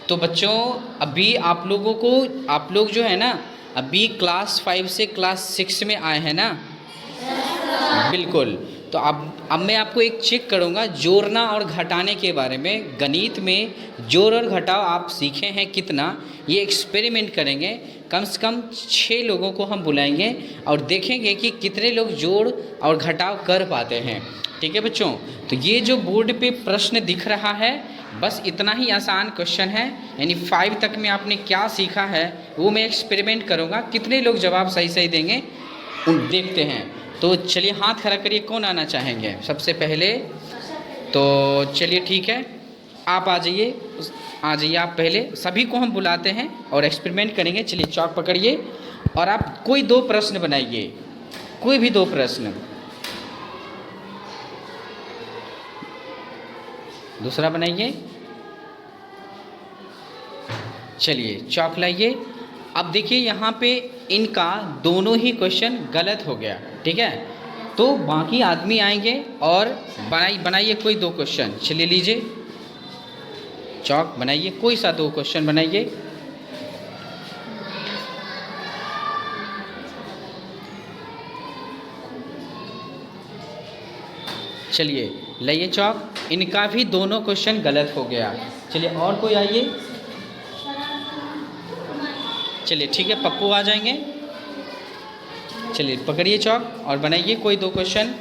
तो बच्चों अभी आप लोग जो है ना अभी क्लास 5 से क्लास 6 में आए हैं ना। बिल्कुल। तो अब मैं आपको एक चेक करूँगा जोड़ना और घटाने के बारे में। गणित में जोड़ और घटाव आप सीखे हैं कितना, ये एक्सपेरिमेंट करेंगे। कम से कम 6 लोगों को हम बुलाएंगे और देखेंगे कि कितने लोग जोड़ और घटाव कर पाते हैं। ठीक है बच्चों। तो ये जो बोर्ड पे प्रश्न दिख रहा है बस इतना ही आसान क्वेश्चन है, यानी 5 तक में आपने क्या सीखा है वो मैं एक्सपेरिमेंट करूँगा, कितने लोग जवाब सही सही देंगे उन देखते हैं। तो चलिए हाथ खड़ा करिए, कौन आना चाहेंगे सबसे पहले? तो चलिए ठीक है, आप आ जाइए आप पहले। सभी को हम बुलाते हैं और एक्सपेरिमेंट करेंगे। चलिए चौक पकड़िए और आप कोई 2 प्रश्न बनाइए, कोई भी 2 प्रश्न। दूसरा बनाइए। चलिए चौक लाइए। अब देखिए यहाँ पे इनका दोनों ही क्वेश्चन गलत हो गया, ठीक है। तो बाकी आदमी आएंगे और बनाइए कोई 2 क्वेश्चन। चलिए लीजिए चौक बनाइए, कोई सा 2 क्वेश्चन बनाइए। चलिए लाइए चौक, इनका भी दोनों क्वेश्चन गलत हो गया। चलिए और कोई आइए। चलिए ठीक है, पप्पू आ जाएंगे। चलिए पकड़िए चौक और बनाइए कोई 2 क्वेश्चन।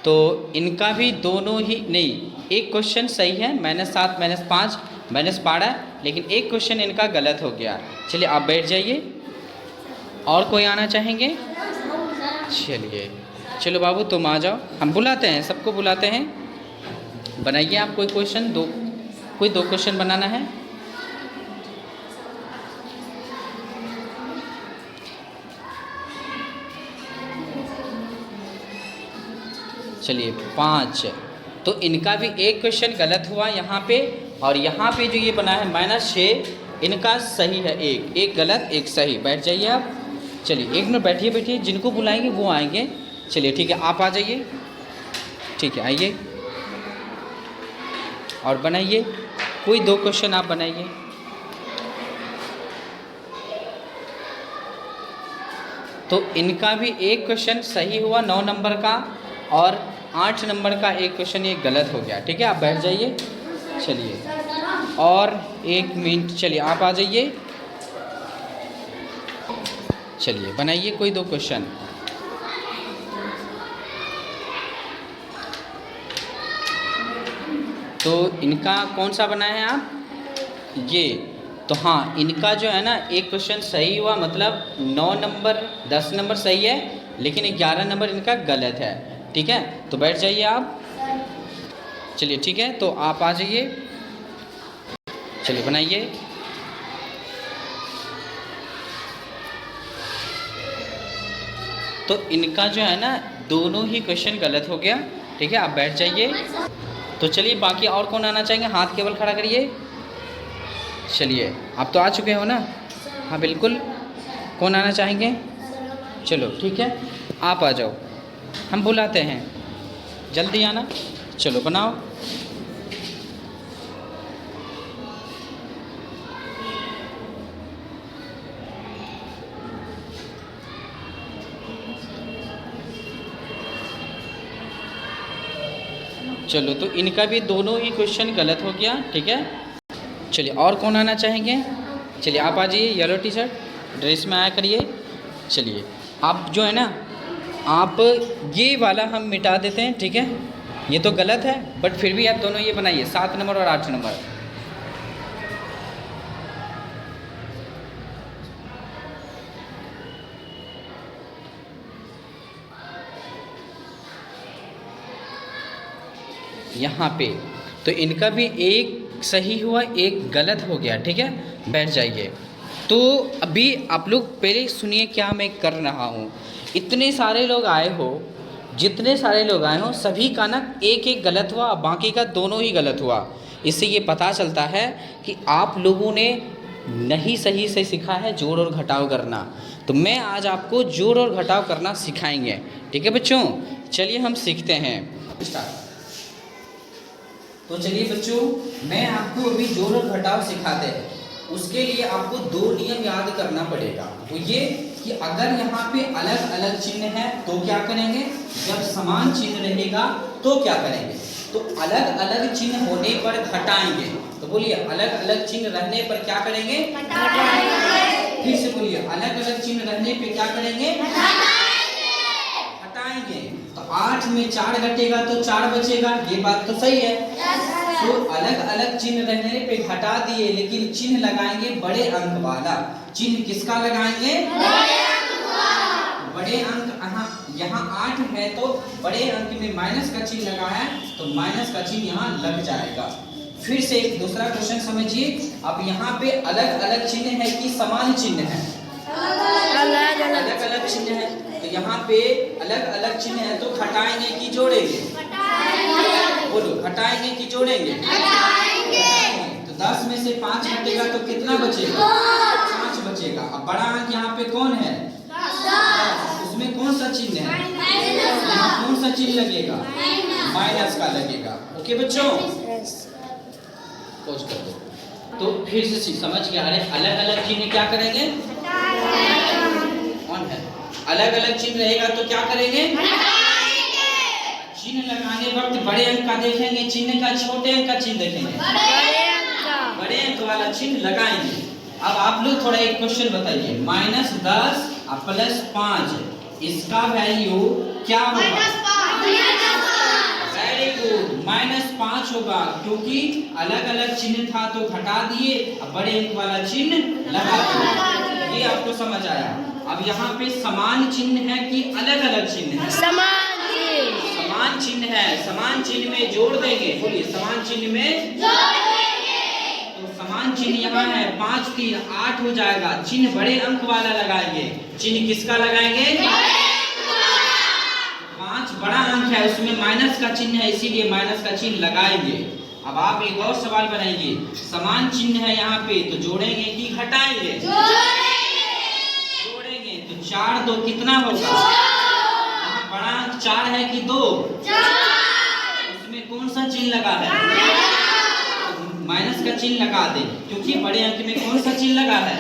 तो इनका भी दोनों ही नहीं, एक क्वेश्चन सही है, -7 -5 -12, लेकिन एक क्वेश्चन इनका गलत हो गया। चलिए आप बैठ जाइए। और कोई आना चाहेंगे? चलिए चलो बाबू तुम आ जाओ, हम बुलाते हैं, सबको बुलाते हैं। बनाइए आप कोई क्वेश्चन, कोई 2 क्वेश्चन बनाना है। चलिए 5। तो इनका भी एक क्वेश्चन गलत हुआ यहाँ पे, और यहाँ पे जो ये बना है -6, इनका सही है, एक गलत एक सही। बैठ जाइए आप। चलिए 1 मिनट बैठिए, जिनको बुलाएंगे वो आएंगे। चलिए ठीक है, आप आ जाइए। ठीक है आइए और बनाइए कोई 2 क्वेश्चन आप बनाइए। तो इनका भी एक क्वेश्चन सही हुआ 9 नंबर का, और 8 नंबर का एक क्वेश्चन ये गलत हो गया। ठीक है आप बैठ जाइए। चलिए और 1 मिनट, चलिए आप आ जाइए। चलिए बनाइए कोई 2 क्वेश्चन। तो इनका कौन सा बनाए हैं आप? ये तो हाँ, इनका जो है ना एक क्वेश्चन सही हुआ, मतलब 9 नंबर 10 नंबर सही है, लेकिन 11 नंबर इनका गलत है। ठीक है तो बैठ जाइए आप। चलिए ठीक है, तो आप आ जाइए। चलिए बनाइए। तो इनका जो है ना दोनों ही क्वेश्चन गलत हो गया। ठीक है आप बैठ जाइए। तो चलिए बाकी और कौन आना चाहेंगे? हाथ केवल खड़ा करिए। चलिए आप तो आ चुके हो ना? हाँ बिल्कुल। कौन आना चाहेंगे? चलो ठीक है आप आ जाओ, हम बुलाते हैं, जल्दी आना। चलो बनाओ। चलो तो इनका भी दोनों ही क्वेश्चन गलत हो गया। ठीक है चलिए और कौन आना चाहेंगे? चलिए आप आ जाइए, येलो टी शर्ट ड्रेस में आया करिए। चलिए आप जो है ना, आप ये वाला हम मिटा देते हैं। ठीक है ये तो गलत है, बट फिर भी आप दोनों ये बनाइए, 7 नंबर और 8 नंबर। यहाँ पे तो इनका भी एक सही हुआ एक गलत हो गया। ठीक है बैठ जाइए। तो अभी आप लोग पहले सुनिए क्या मैं कर रहा हूँ। इतने सारे लोग आए हो, जितने सारे लोग आए हों सभी का ना एक एक गलत हुआ, बाकी का दोनों ही गलत हुआ। इससे ये पता चलता है कि आप लोगों ने नहीं सही से सीखा है जोड़ और घटाव करना। तो मैं आज आपको जोड़ और घटाव करना सिखाएंगे, ठीक है बच्चों। चलिए हम सीखते हैं। तो चलिए बच्चों, मैं आपको अभी जोड़ और घटाव सिखाते हैं। उसके लिए आपको 2 नियम याद करना पड़ेगा। वो ये कि अगर यहाँ पे अलग अलग चिन्ह है तो क्या करेंगे, जब समान चिन्ह रहेगा तो क्या करेंगे, तो अलग अलग चिन्ह होने पर घटाएंगे। तो बोलिए, अलग अलग चिन्ह रहने पर क्या करेंगे, घटाएंगे। फिर से बोलिए, अलग अलग चिन्ह रहने पे क्या करेंगे, घटाएंगे। तो 8 में 4 घटेगा तो 4 बचेगा, ये बात तो सही है। तो अलग अलग चिन्ह रहने पे घटा दिए, लेकिन चिन्ह लगाएंगे बड़े अंक वाला। चिन्ह किसका लगाएंगे, बड़े अंक। यहाँ 8 है तो बड़े अंक में माइनस का चिन्ह लगा है, तो माइनस का चिन्ह यहाँ लग जाएगा। फिर से एक दूसरा क्वेश्चन समझिए। अब यहाँ पे अलग अलग चिन्ह है कि समान चिन्ह है, अलग अलग चिन्ह है। तो यहाँ पे अलग अलग चिन्ह है तो घटाएंगे कि जोड़ेंगे, बोलो, घटाएंगे कि जोड़ेंगे, तो 10 में से 5 घटेगा तो कितना बचेगा, 5 बचेगा। अब बड़ा अंक यहाँ पे कौन है, उसमें कौन सा चिन्ह है, यहाँ कौन सा चिन्ह लगेगा, माइनस का लगेगा। ओके बच्चों, पोज कर दो। तो फिर से समझ गया, अरे अलग अलग चिन्ह क्या करेंगे, कौन है, अलग अलग चिन्ह रहेगा तो क्या करेंगे, चिन्ह लगाने वक्त बड़े अंक का देखेंगे चिन्ह का, छोटे अंक का चिन्ह देखेंगे, बड़े अंक वाला चिन्ह लगाएंगे। अब आप लोग थोड़ा एक क्वेश्चन बताइए, -10 प्लस 5 इसका वैल्यू क्या होगा, वेरी गुड, -5 होगा, क्योंकि अलग अलग चिन्ह था तो घटा दिए, अब बड़े अंक वाला चिन्ह लगा दिए। ये आपको समझ आया। अब यहाँ पे समान चिन्ह है कि अलग अलग चिन्ह है, समान चिन्ह है। समान चिन्ह में जोड़ देंगे, बोलिए, समान चिन्ह में जोड़ देंगे। तो समान चिन्ह यहाँ है, 5 3 8 हो जाएगा। चिन्ह बड़े अंक वाला लगाएंगे। चिन्ह किसका लगाएंगे, 5 बड़ा अंक है, उसमें माइनस का चिन्ह है, इसीलिए माइनस का चिन्ह लगाएंगे। अब आप एक और सवाल बनाइए, समान चिन्ह है यहाँ पे तो जोड़ेंगे कि घटाएंगे, जोड़ेंगे। तो 4 2 कितना होगा, बड़ा अंक 4 है कि 2, उसमें कौन सा चिन्ह लगा है, माइनस का चिन्ह लगा दे, क्योंकि बड़े अंक में कौन सा चिन्ह लगा है,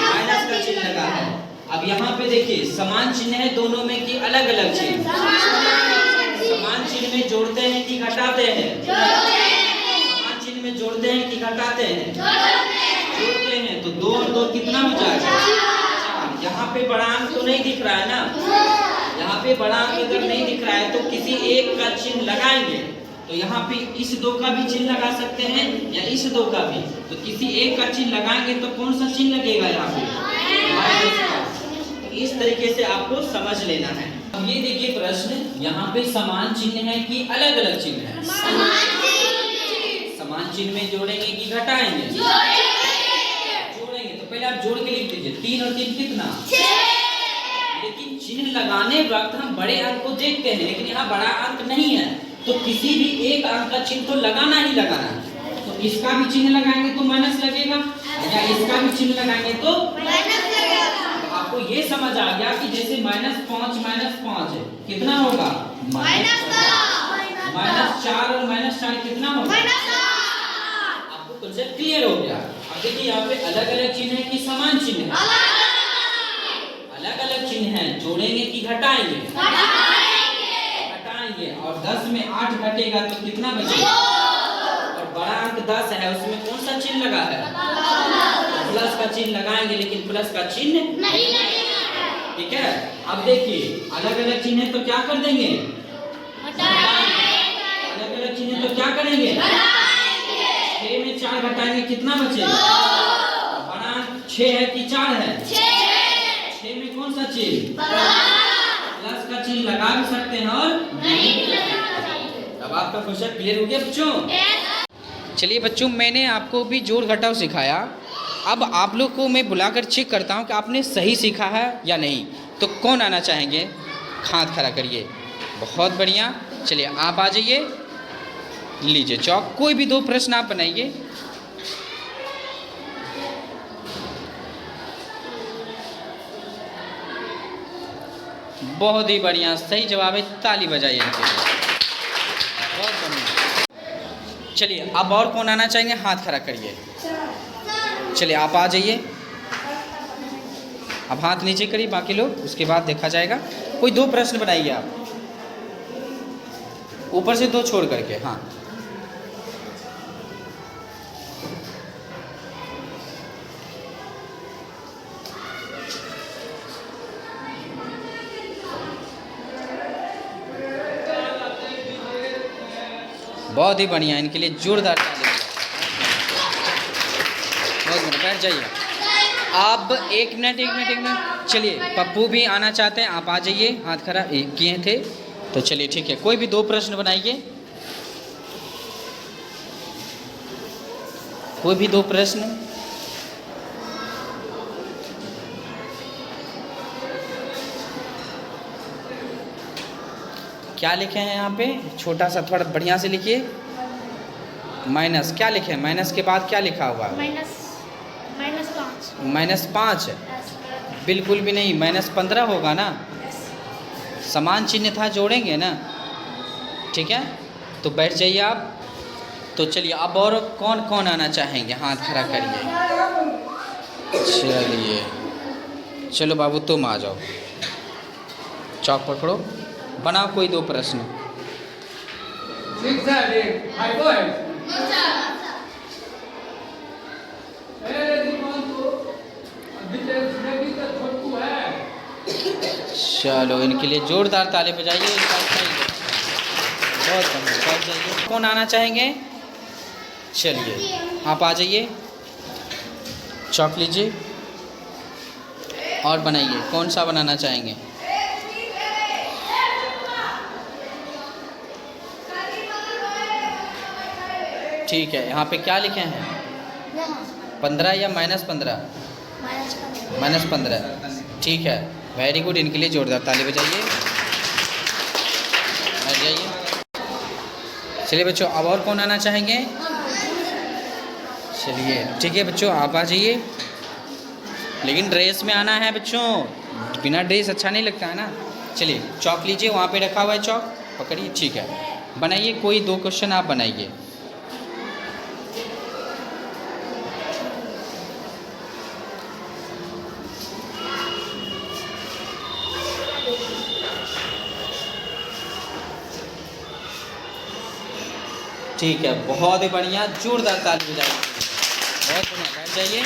माइनस का चिन्ह लगा है। अब यहाँ पे देखिए, समान चिन्ह है दोनों में कि अलग अलग चिन्ह, समान चिन्ह में जोड़ते हैं कि घटाते हैं, समान चिन्ह में जोड़ते हैं कि घटाते हैं, जोड़ते हैं। तो 2 और 2 कितना हो जाएगा, 4। यहाँ पे बड़ा अंक तो नहीं दिख रहा है ना, यहाँ पे बड़ा अंक अगर नहीं दिख रहा है तो किसी एक का चिन्ह लगाएंगे। तो यहाँ पे इस 2 का भी चिन्ह लगा सकते हैं या इस 2 का भी, तो किसी एक का चिन्ह लगाएंगे तो कौन सा चिन्ह लगेगा यहाँ पे, माइनस का। तो इस तरीके से आपको समझ लेना है। अब ये देखिए प्रश्न, यहाँ पे समान चिन्ह है कि अलग अलग चिन्ह है, समान चिन्ह में जोड़ेंगे कि घटाएंगे, जोड़ेंगे। तो पहले आप जोड़ के लिख दीजिए, 3 और 3 कितना, 6। लेकिन चिन्ह लगाने वक्त हम बड़े अंक को देखते हैं, लेकिन यहाँ बड़ा अंक नहीं है, तो किसी भी एक अंक का चिन्ह तो लगाना ही लगाना है। तो इसका भी चिन्ह लगाएंगे तो माइनस लगेगा, या इसका भी चिन्ह लगाएंगे तो माइनस लगेगा। तो आपको ये समझ आ गया कि जैसे -5 है, कितना होगा, -4 और -4 कितना होगा, आपको कंसेप्ट क्लियर हो गया। अब देखिए, यहाँ पे अलग अलग चिन्ह है कि समान चिन्ह है, अलग अलग चिन्ह है, जोड़ेंगे कि घटाएंगे, घटाएंगे। और 10 में 8 घटेगा तो कितना बचेगा, और बड़ा अंक 10 है, उसमें कौन सा चिन्ह लगा है, प्लस का चिन्ह लगाएंगे, लेकिन प्लस का चिन्ह नहीं लगेगा, ठीक है। अब देखिए, अलग अलग चिन्ह है तो क्या कर देंगे, अलग अलग चिन्ह है तो क्या करेंगे, 6 में 4 घटाएंगे, कितना बचेगा, बड़ा अंक 6 है कि 4 है, 6 में कौन सा चिन्ह, प्लस का चिन्ह लगा भी सकते हैं और नहीं लगा सकते। अब आपका क्वेश्चन क्लियर हो गया बच्चों। चलिए बच्चों, मैंने आपको भी जोड़ घटाव सिखाया। अब आप लोग को मैं बुलाकर चेक करता हूँ कि आपने सही सीखा है या नहीं। तो कौन आना चाहेंगे, हाथ खड़ा करिए, बहुत बढ़िया। चलिए आप आ जाइए, लीजिए चौक, कोई भी 2 प्रश्न आप बनाइए। बहुत ही बढ़िया, सही जवाब है, ताली बजाइए इनके लिए। बहुत बढ़िया। चलिए अब और कौन आना चाहेंगे, हाथ खड़ा करिए। चलिए आप आ जाइए, अब हाथ नीचे करिए बाकी लोग, उसके बाद देखा जाएगा। कोई 2 प्रश्न बनाइए आप, ऊपर से 2 छोड़ करके। हाँ बहुत ही बढ़िया, इनके लिए जोरदार ताली। बहुत बढ़िया, बैठ जाइए। आप एक मिनट। चलिए पप्पू भी आना चाहते हैं, आप आ जाइए, हाथ खड़ा किए थे तो चलिए ठीक है। कोई भी 2 प्रश्न बनाइए, कोई भी 2 प्रश्न। क्या लिखे हैं यहाँ पे, छोटा सा थोड़ा बढ़िया से लिखिए। माइनस क्या लिखे हैं, माइनस के बाद क्या लिखा हुआ है? -5। बिल्कुल भी नहीं, -15 होगा ना, समान चिन्ह था, जोड़ेंगे ना, ठीक है। तो बैठ जाइए आप। तो चलिए अब और कौन कौन आना चाहेंगे, हाथ खड़ा करिए। चलिए चलो बाबू तुम आ जाओ, चौक पकड़ो, बनाओ कोई 2 प्रश्न। चलो इनके लिए जोरदार ताली बजाइए। बहुत बढ़िया, कौन आना चाहेंगे? चलिए आप आ जाइए, चौक लीजिए और बनाइए। कौन सा बनाना चाहेंगे? ठीक है, यहाँ पे क्या लिखे हैं? 15 या -15? -15, ठीक है, वेरी गुड। इनके लिए जोरदार ताली बजाइए। बैठ जाइए। चलिए बच्चों अब और कौन आना चाहेंगे? चलिए ठीक है बच्चों, आप आ जाइए, लेकिन ड्रेस में आना है बच्चों, बिना ड्रेस अच्छा नहीं लगता है ना। चलिए चौक लीजिए, वहाँ पे रखा हुआ है चौक, पकड़िए, ठीक है। बनाइए कोई 2 क्वेश्चन आप बनाइए। ठीक है, बहुत ही बढ़िया, जोरदार ताली बजाइए। बहुत बढ़िया, बैठ जाइए।